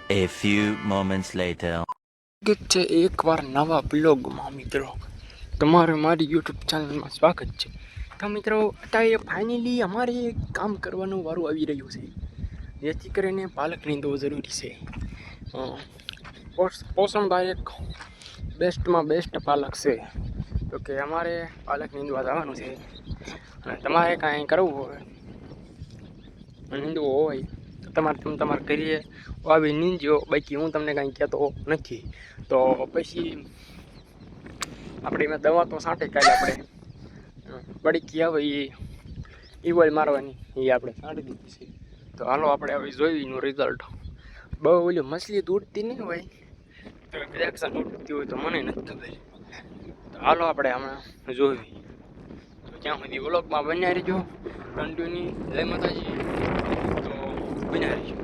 A few moments later. છે એકવાર નવા બ્લોગમાં મિત્રો તમારે મારી યુટ્યુબ ચેનલમાં સ્વાગત છે. તો મિત્રો અત્યારે ફાઇનલી અમારે કામ કરવાનું વારું આવી રહ્યું છે, જેથી કરીને પાલક નીંદવો જરૂરી છે. પોષણદાયક બેસ્ટમાં બેસ્ટ પાલક છે, તો કે અમારે પાલક નીંદવા જવાનું છે. અને તમારે કાંઈ કરવું હોય નીંદવું હોય તો તમારે કરીએ આવી નીંદજો, બાકી હું તમને કાંઈ કહેતો નથી. તો પછી આપણે એમાં દવા તો છાંટે કાલે આપણે પડીકી આવે એ ઓઇલ મારવાની એ આપણે છાંટી દીધી છે. તો હાલો આપણે હવે જોઈ એનું રિઝલ્ટ. બહુ ઓલું મછલી તૂટતી નહીં હોય તો રિએક્શન તૂટતી હોય તો મને નથી ખબર. તો હાલો આપણે હમણાં જોઈ. તો ત્યાં સુધી વ્લોગમાં બન્યા રહીજો કન્ટિન્યુ. જય માતાજી. તો બન્યા રહીજો.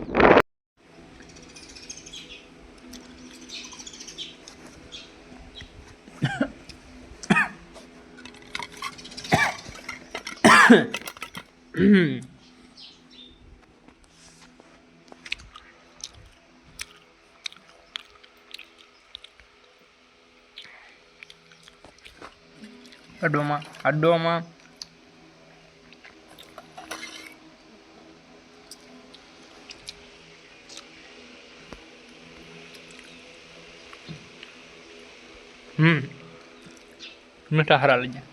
અડોમાં મીઠા હારા લઈ જાય.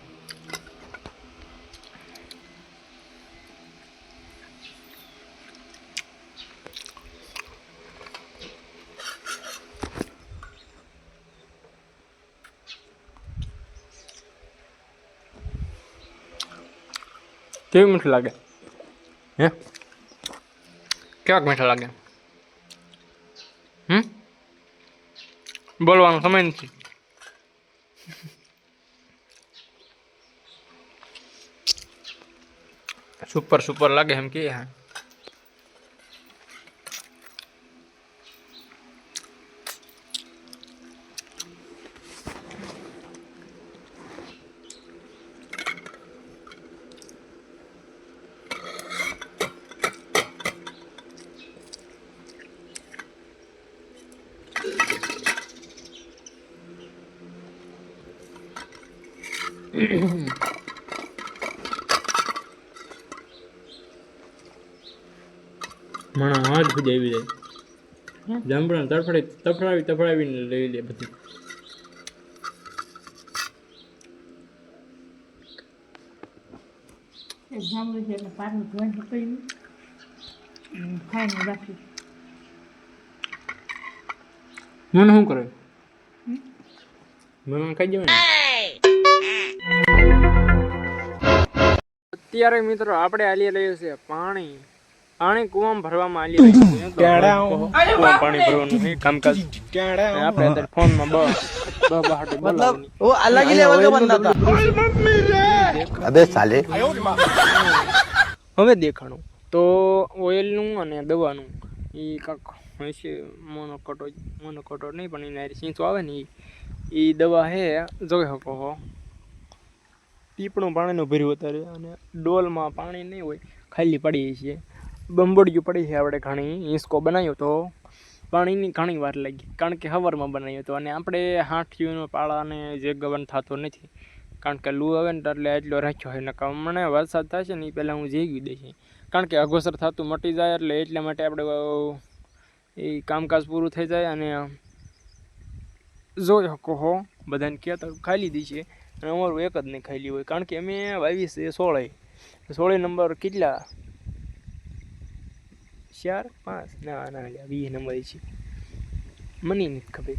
કેવું મીઠું લાગે? હે કેવાક મીઠા લાગે? બોલવાનો સમય નથી. સુપર સુપર લાગે એમ કે. હા મને હાથ સુધી આવી જાય. જાંબુડા તફડાવીને લઈ લે બધી. મને શું કરે? મને ખાઈ જવાય. અત્યારે મિત્રો આપણે આલી રહ્યું છે પાણી કુવામાં ભરવામાં આલી રહ્યું છે. કુવામાં પાણી ભરવાનું છે કામકાજ. આપણે અત્યારે ફોનમાં હવે દેખાણું તો ઓઇલનું અને દવાનું એ કાંક હશે. મોનોકોટો નહીં પણ એને સીંચો આવે ને એ દવા હે, જોઈ શકો હો. ટીપણું પાણીનું ભર્યું અત્યારે, અને ડોલમાં પાણી નહીં હોય, ખાલી પડી છે. બંબોડિયું પડી છે. આપણે ઘણી હિંચકો બનાવ્યો તો પાણીની ઘણી વાર લાગી, કારણ કે હવારમાં બનાવ્યો હતો. અને આપણે હાંઠીઓનો પાળાને જે ગવન થતો નથી, કારણ કે લૂ આવે ને એટલે એટલો રાખ્યો હોય. નકા મને વરસાદ થશે ને એ પહેલાં હું જેગી દઈશ, કારણ કે અગોસર થતું મટી જાય. એટલા માટે આપણે એ કામકાજ પૂરું થઈ જાય. અને જોઈ શકો હો બધાને કહેતા ખાઈ લીધી છે. અને અમારું એક જ નહીં ખાઈ હોય, કારણ કે અમે વાવી છે 16 નંબર. કેટલા 4 5 ના 20 નંબર છે, મને નથી ખબર.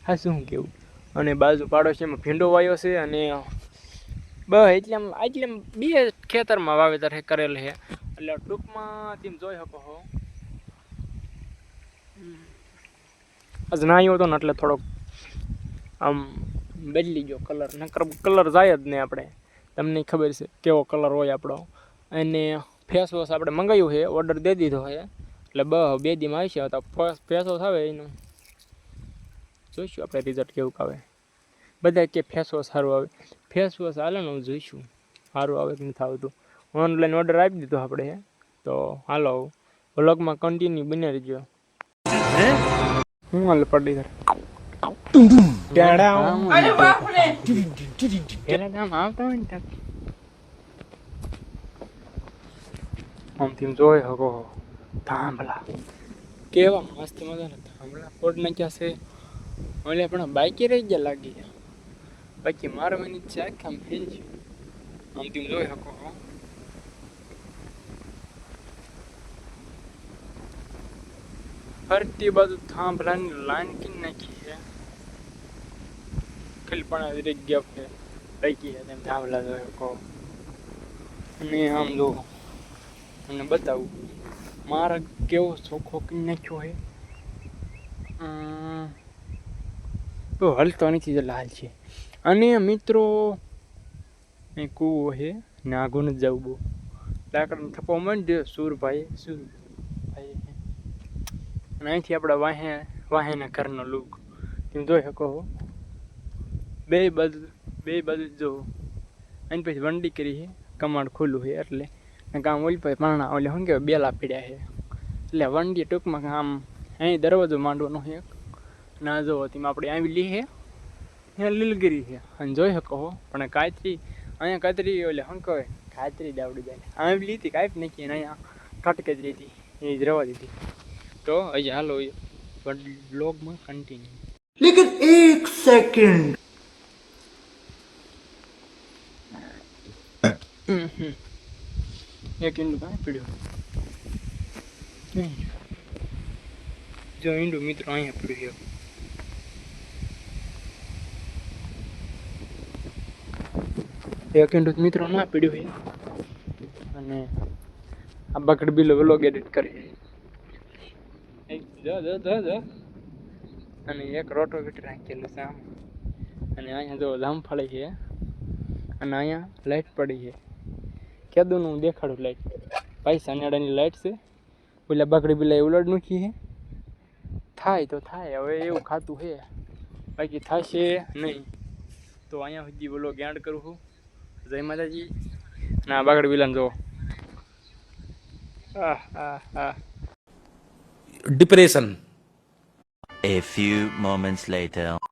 હા શું કેવું. અને બાજુ પાડોશીમાં ભીંડો વાવ્યો છે. અને બસ એટલે બે ખેતરમાં વાવેતર કરેલ છે. એટલે ટૂંકમાં તેમ જોઈ શકો હો. આજ નાહ્યો હતો ને એટલે થોડોક આમ બદલી ગયો કલર. નકર કલર જાય જ નહીં. આપણે તમને ખબર છે કેવો કલર હોય આપણો. અને ફેસ વોશ આપણે મંગાવ્યું છે, ઓર્ડર દઈ દીધો છે. એટલે 2 દીમાં આવશે. તો ફેસ વોશ આવે એનું જોઈશું આપણે રિઝલ્ટ કેવું આવે. બધા કે ફેસ વોશ સારું આવે. ફેસ વોશ હાલે ને જોઈશું સારું આવે કે નથી આવતું. ઓનલાઈન ઓર્ડર આપી દીધો આપણે. તો હાલો વ્લોગમાં કન્ટિન્યુ બની રહેજો. હું હાલ પડી તારે પેલા આમ આવતા હોય ને ત્યાં આમથી જોઈ હકો થાંભલા કેવા મસ્ત મજાના થાંભલા ફોડ નાખ્યા છે. ઓલે પણ બાઈકે રહી ગયા લાગી બાકી મારવાની ઈચ્છા આખી આમ ફેલ છે. આમથી જોઈ શકો ફરતી બાજુ થાંભલાની લાઈન કી નાખી છે. ખાલી પણ રહી ગયા છે બાઈકી તેમ થાંભલા જોઈ શકો. અને આમ જો અને બતાવું મારા કેવો ચોખ્ખો કી નાખ્યો છે. તો હલતો નથી લાલ છે. અને મિત્રો અહીં કૂવો છે ને આગું નથી જવું બહુ લાકડાનો થપ્પો માંડ્યો સુરભાઈ અને અહીંથી આપણા વાહેના ઘરનો લુક તમે જોઈ શકો બે બાજુ જો એની પછી વંડી કરી છે કમાડ ખુલ્લું છે એટલે કામ ઓલી પછી પાણા ઓલે શું કહેવાય બેલા પીડ્યા છે એટલે વંડી ટૂંકમાં આમ અહીં દરવાજો માંડવાનો છે ના જો તેમાં આપણે આવી લી છે ત્યાં લીલગીરી છે અને જોઈ શકો પણ કાતરી અહીંયા કાતરી ઓલે શું કહેવાય કાતરી દાવડી જાય આવી લીધી કાંઈ નાખી અને અહીંયા કટકે જ રહી હતી એ જ રવા દીધી. તો હજી હાલો બ્લોગમાં કન્ટિન્યુ. लेकिन एक सेकंड એક ઈંડું કાંઈ પીડ્યું જો ઈંડું મિત્રો અહીંયા પીડ્યું એક ઈંડું મિત્રો ના પીડ્યું છે. અને આ બકડ બિલો વ્લોગ એડિટ કરી અને એક રોટો વીટ રાખેલું છે આમ. અને અહીંયા જો જામફળી છે અને અહીંયા લાઈટ પડી છે. કેદું હું દેખાડું લાઈટ પૈસા નેડાની લાઈટ છે. ઓલા બકડી બિલા ઉલડ મૂકી છે. થાય તો થાય હવે એવું ખાતું છે બાકી થશે નહીં. તો અહીંયા સુધી બોલો જ્ઞાન કરું છું. જય માતાજી. ના બકડી બિલાને જો depression A few moments later.